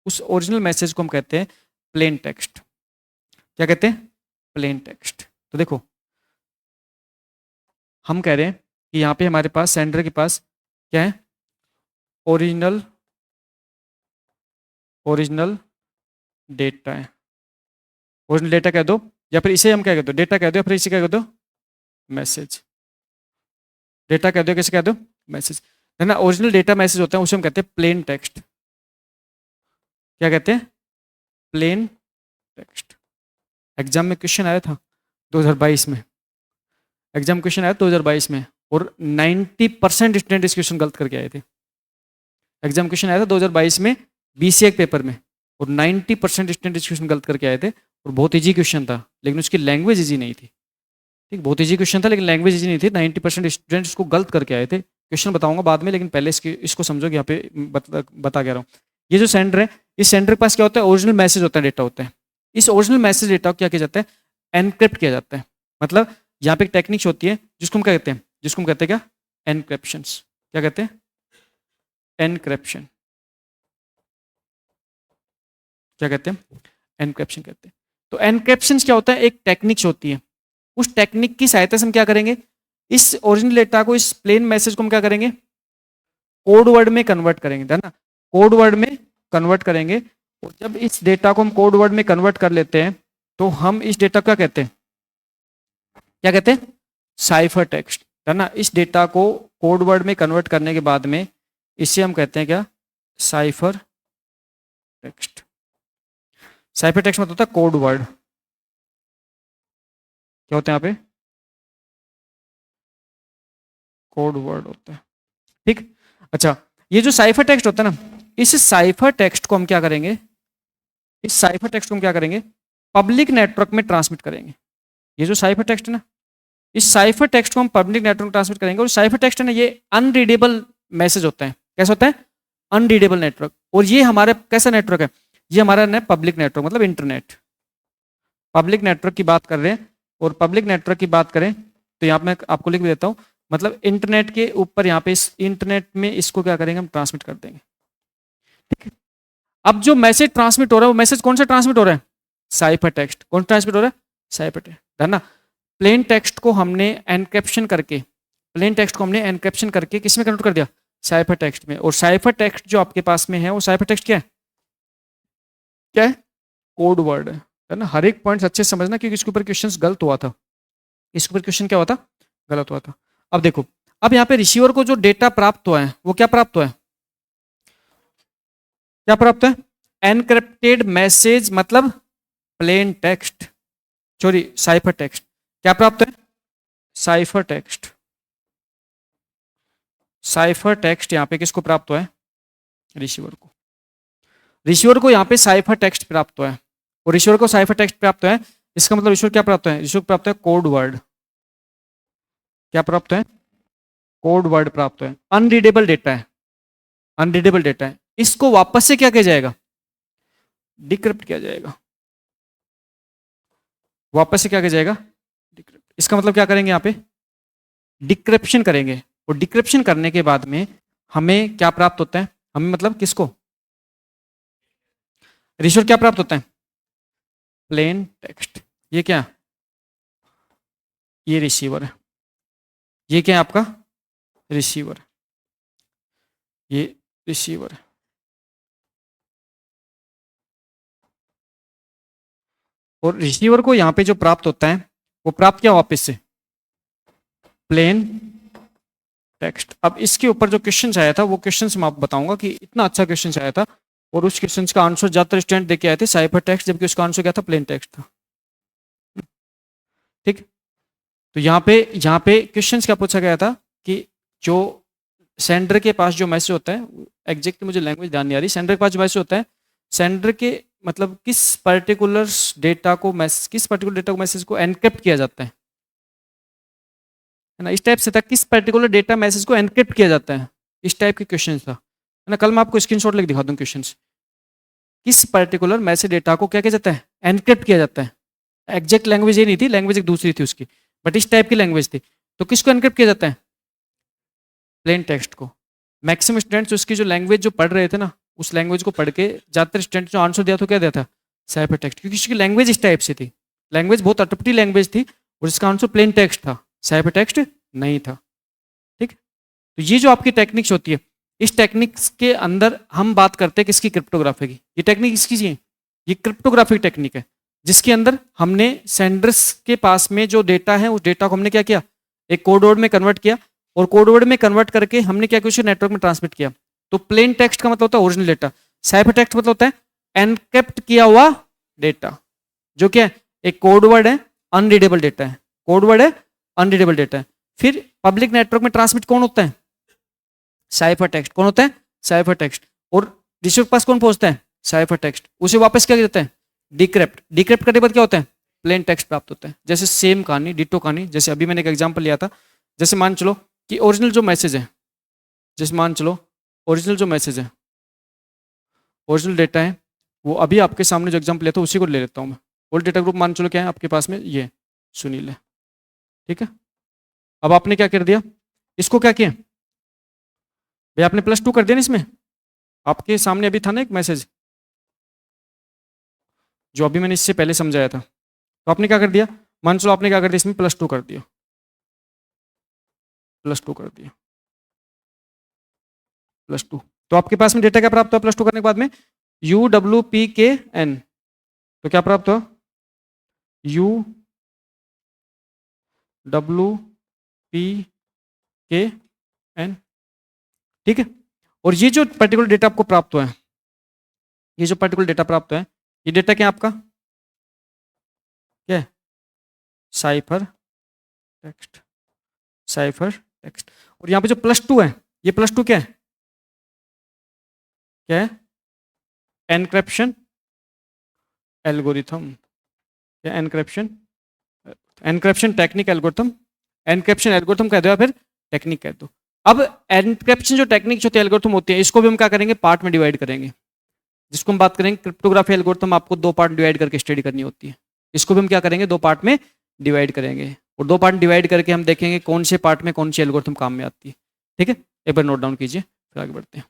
उस ओरिजिनल मैसेज को हम कहते हैं प्लेन टेक्स्ट। क्या कहते हैं, प्लेन टेक्स्ट। तो देखो, हम कह रहे हैं कि यहाँ पे हमारे पास सेंडर के पास क्या है, ओरिजिनल ओरिजिनल डेटा है, ओरिजिनल डेटा कह दो, या फिर इसे हम क्या कहते हो, डेटा कह दो, या फिर इसे क्या कह दो, मैसेज। डेटा कह दो, कैसे कह दो, मैसेज, है ना। ओरिजिनल डेटा मैसेज होता है, उसे हम कहते हैं प्लेन टेक्स्ट। क्या कहते हैं, प्लेन टेक्स्ट। एग्जाम में क्वेश्चन आया था 2022 में, एग्जाम क्वेश्चन आया 2022 में, और 90% स्टूडेंट इस क्वेश्चन गलत करके आए थे। एग्जाम क्वेश्चन आया था 2022 में बीसीए के पेपर में, और 90% स्टूडेंट इस क्वेश्चन गलत करके आए थे, और बहुत ईजी क्वेश्चन था, लेकिन उसकी लैंग्वेज ईजी नहीं थी। ठीक, बहुत ईजी क्वेश्चन था लेकिन लैंग्वेज ईजी नहीं थी, 90% स्टूडेंट इसको गलत करके आए थे। क्वेश्चन बताऊंगा बाद में, लेकिन पहले इसको समझो कि यहाँ पे बता क्या रहा हूँ। ये जो सेंडर है, इस सेंडर के पास क्या होता है, ओरिजिनल मैसेज होता है, डेटा होता है। इस ओरिजिनल मैसेज डेटा को क्या किया जाता है, एनक्रिप्ट किया जाता है। मतलब यहाँ पे एक टेक्निक्स होती है जिसको हम क्या कहते हैं, जिसको हम कहते हैं क्या, एनक्रिप्शन। क्या कहते हैं, एनक्रिप्शन। क्या कहते हैं, एनक्रिप्शन कहते हैं। तो एनक्रिप्शन क्या होता है, एक टेक्निक्स होती है, उस टेक्निक की सहायता से हम क्या करेंगे, इस ओरिजिनल डेटा को, इस प्लेन मैसेज को हम क्या करेंगे, कोड वर्ड में कन्वर्ट करेंगे, है ना, कोड वर्ड में कन्वर्ट करेंगे। और जब इस डेटा को हम कोड वर्ड में कन्वर्ट कर लेते हैं, तो हम इस डेटा को क्या कहते हैं, क्या कहते हैं, साइफर टेक्स्ट, है ना। इस डेटा को कोड वर्ड में कन्वर्ट करने के बाद में इसे हम कहते हैं क्या, साइफर टेक्स्ट। साइफर टेक्स्ट मतलब होता है कोड वर्ड। क्या होते हैं यहाँ पे, कोड वर्ड होता है। ठीक, अच्छा, ये जो साइफर टेक्स्ट होता है ना, इस साइफर टेक्स्ट को हम क्या करेंगे, इस साइफर टेक्स्ट को हम क्या करेंगे, पब्लिक नेटवर्क में ट्रांसमिट करेंगे। ये जो साइफर टेक्स्ट है ना, इस साइफर टेक्स्ट को हम पब्लिक नेटवर्क में ट्रांसमिट करेंगे, और साइफर टेक्स्ट है ना, ये अनरीडेबल मैसेज होता है, कैसा होता है? Unreadable network. और ये हमारे कैसा नेटवर्क है? ये हमारा पब्लिक नेटवर्क मतलब इंटरनेट। पब्लिक नेटवर्क की बात कर रहे हैं, और पब्लिक नेटवर्क की बात करें तो यहाँ पे मैं आपको लिख भी देता हूँ, मतलब इंटरनेट के ऊपर यहाँ पे इस इंटरनेट में इसको क्या करेंगे, हम ट्रांसमिट कर देंगे। ठीक है। अब जो मैसेज ट्रांसमिट हो रहा है वो मैसेज कौन सा ट्रांसमिट हो रहा है? Cipher text. कौन ट्रांसमिट हो रहा है? साइफर टेक्स्ट, है ना। प्लेन टेक्स्ट को हमने एनक्रिप्शन करके, प्लेन टेक्स्ट को हमने एनक्रिप्शन करके किस में कन्वर्ट कर दिया? साइफर टेक्स्ट में। और साइफर टेक्स्ट जो आपके पास में है वो साइफर टेक्स्ट क्या है? क्या है? कोड वर्ड है ना। हर एक पॉइंट अच्छे से समझना, क्योंकि इसके ऊपर क्वेश्चन गलत हुआ था। इसके ऊपर क्वेश्चन क्या हुआ था? गलत हुआ था। अब देखो, अब यहाँ पे रिसीवर को जो डेटा प्राप्त हुआ है वो क्या प्राप्त हुआ है? क्या प्राप्त है? एनक्रिप्टेड मैसेज, मतलब plain text, sorry cipher text. क्या प्राप्त है? Cipher text. साइफर टेक्स्ट यहाँ पे किसको प्राप्त हुआ है? रिसीवर को। रिसीवर को यहाँ पे साइफर टेक्स्ट प्राप्त हुआ है, और रिसीवर को साइफर टेक्स्ट प्राप्त हुआ है। इसका मतलब रिसीवर क्या प्राप्त है? रिसीवर प्राप्त है कोड वर्ड। क्या प्राप्त है? कोड वर्ड प्राप्त है। अनरीडेबल डेटा है, अनरीडेबल डेटा है। इसको वापस से क्या किया जाएगा? डिक्रिप्ट किया जाएगा। वापस से क्या किया जाएगा? डिक्रिप्ट। इसका मतलब क्या करेंगे यहाँ पे? डिक्रिप्शन करेंगे। और डिक्रिप्शन करने के बाद में हमें क्या प्राप्त होता है? हमें मतलब किसको? रिसीवर क्या प्राप्त होता है? Plain text. ये क्या? ये रिसीवर है। ये क्या है आपका? रिसीवर। ये रिसीवर है। और रिसीवर को यहाँ पे जो प्राप्त होता है वो प्राप्त क्या वापस से? Plain text. अब इसके ऊपर जो क्वेश्चन आया था वो क्वेश्चन मैं आपको बताऊंगा कि इतना अच्छा क्वेश्चन आया था, और उस क्वेश्चन का आंसर ज्यादातर स्टूडेंट देके आए थे साइफर टेक्स्ट, जबकि उसका आंसर क्या था? प्लेन टेक्स्ट था। ठीक। तो यहाँ पे क्वेश्चन क्या पूछा गया था कि जो सेंडर के पास जो मैसेज होता है, एग्जैक्ट मुझे लैंग्वेज ध्यान नहीं आ रही, सेंडर के पास जो मैसेज होता है, सेंडर के मतलब किस पर्टिकुलर डेटा को मैसेज को एनक्रिप्ट किया जाता है ना। इस टाइप से था, किस पर्टिकुलर डेटा मैसेज को एनक्रिप्ट किया जाता है, इस टाइप के क्वेश्चन था, है ना। कल मैं आपको स्क्रीनशॉट लेके दिखा दूँ क्वेश्चन। किस पर्टिकुलर मैसेज डेटा को क्या किया जाता है? एनक्रिप्ट किया जाता है। एग्जैक्ट लैंग्वेज ये नहीं थी, लैंग्वेज एक दूसरी थी उसकी, बट इस टाइप की लैंग्वेज थी। तो किसको एनक्रिप्ट किया जाता है? प्लेन टेक्स्ट को। मैक्सिमम स्टूडेंट्स उसकी जो लैंग्वेज जो पढ़ रहे थे ना, उस लैंग्वेज को पढ़ के ज्यादातर स्टूडेंट जो आंसर दिया तो क्या दिया था? साइफर टेक्स्ट, क्योंकि उसकी लैंग्वेज इस टाइप से थी। लैंग्वेज बहुत अटपटी लैंग्वेज थी, और इसका आंसर प्लेन टेक्स्ट था, साइफर टेक्स्ट नहीं था। ठीक। तो ये जो आपकी टेक्निक्स होती है, इस टेक्निक्स के अंदर हम बात करते हैं किसकी? क्रिप्टोग्राफी की। ये टेक्निक इसकी है, ये क्रिप्टोग्राफी टेक्निक है, जिसके अंदर हमने सेंडर्स के पास में जो डेटा है उस डेटा को हमने क्या किया? एक कोड वर्ड में कन्वर्ट किया, और कोड वर्ड में कन्वर्ट करके हमने क्या किया? उसे नेटवर्क में ट्रांसमिट किया। तो प्लेन टेक्स्ट का मतलब होता है ओरिजिनल डेटा, साइफर टेक्स्ट मतलब होता है एनक्रिप्ट किया हुआ डेटा, जो क्या है? एक कोड वर्ड है, अनरीडेबल डेटा है। कोड वर्ड है, अनरीडेबल डेटा है। फिर पब्लिक नेटवर्क में ट्रांसमिट कौन होता है? Cipher text. कौन होता है? Cipher text. और रिसीवर के पास कौन पहुंचता है? Cipher text. उसे वापस क्या जाता है? डिक्रिप्ट। डिक्रिप्ट करने के बाद क्या होता है? प्लेन टेक्स्ट प्राप्त होता है। जैसे सेम कहानी, डिटो कहानी, जैसे अभी मैंने एक एग्जांपल लिया था, जैसे मान चलो कि ओरिजिनल जो मैसेज है, जैसे मान चलो ओरिजिनल जो मैसेज है, ओरिजिनल डेटा है, वो अभी आपके सामने जो एग्जांपल लिया था उसी को ले लेता हूँ मैं। ओल्ड डेटा ग्रुप मान चलो क्या है आपके पास में? ये सुनील है। ठीक है। अब आपने क्या कर दिया? इसको क्या किया भाई? आपने +2 कर दिया ना इसमें। आपके सामने अभी था ना एक मैसेज जो अभी मैंने इससे पहले समझाया था, तो आपने क्या कर दिया? मान चलो आपने क्या कर दिया? इसमें +2 कर दिया, +2 कर दिया, +2। तो आपके पास में डेटा क्या प्राप्त हुआ +2 करने के बाद में? UWPKN। तो क्या प्राप्त हुआ? UWPKN। ठीक है। और ये जो पर्टिकुलर डेटा आपको प्राप्त हुआ है, ये जो पर्टिकुलर डेटा प्राप्त हुआ है, ये डेटा क्या है आपका? क्या है? Cipher text. Cipher text. और यहाँ पे जो +2 है, ये +2 क्या है? क्या है? एनक्रिप्शन एल्गोरिथम, या encryption, encryption technique algorithm. Encryption algorithm कह दो या फिर टेक्निक कह दो। अब एनक्रिप्शन जो टेक्निक जो एल्गोरिथम होती है, इसको भी हम क्या करेंगे, पार्ट में डिवाइड करेंगे। जिसको हम बात करेंगे क्रिप्टोग्राफी एल्गोरिथम, आपको 2 पार्ट डिवाइड करके स्टडी करनी होती है। इसको भी हम क्या करेंगे, 2 पार्ट में डिवाइड करेंगे, और 2 पार्ट डिवाइड करके हम देखेंगे कौन से पार्ट में कौन सी एल्गोरिथम काम में आती है। ठीक है, एक बार नोट डाउन कीजिए, फिर आगे बढ़ते हैं।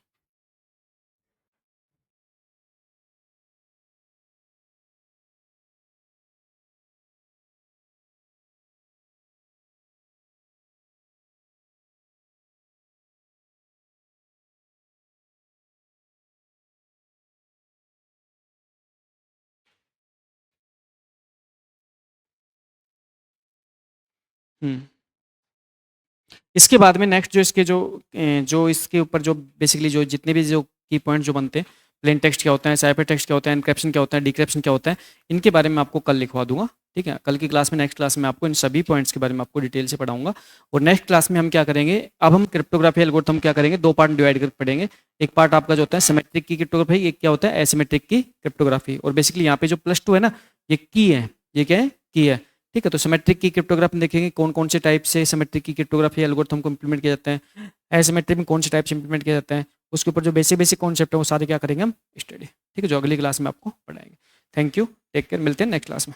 हम्म इसके बाद में नेक्स्ट जो इसके जो इसके ऊपर जो बेसिकली जो जितने भी जो की पॉइंट जो बनते हैं, प्लेन टेक्स्ट क्या होता है, साइफर टेक्स्ट क्या होता है, एनक्रिप्शन क्या होता है, डिक्रिप्शन क्या होता है, इनके बारे में आपको कल लिखवा दूंगा। ठीक है, कल की क्लास में, नेक्स्ट क्लास में आपको इन सभी पॉइंट्स के बारे में आपको डिटेल से पढ़ाऊंगा। और नेक्स्ट क्लास में हम क्या करेंगे, अब हम क्रिप्टोग्राफी एल्गोरिथम क्या करेंगे, 2 पार्ट डिवाइड कर पढ़ेंगे। एक पार्ट आपका जो होता है सिमेट्रिक की क्रिप्टोग्राफी, एक क्या होता है एसिमेट्रिक की क्रिप्टोग्राफी। और बेसिकली यहाँ पे जो +2 है ना, ये की है, ये क्या है, की है। ठीक है, तो सिमेट्रिक की क्रिप्टोग्राफी में देखेंगे कौन कौन से टाइप से सिमेट्रिक की क्रिप्टोग्राफी एल्गोरिथम को इंप्लीमेंट किया जाता है, एसिमेट्रिक में कौन से टाइप से इंप्लीमेंट किया जाता है, उसके ऊपर जो बेसिक बेसिक कॉन्सेप्ट है वो सारे क्या करेंगे हम स्टडी। ठीक है, जो अगली क्लास में आपको पढ़ाएंगे। थैंक यू, टेक केयर, मिलते हैं नेक्स्ट क्लास में।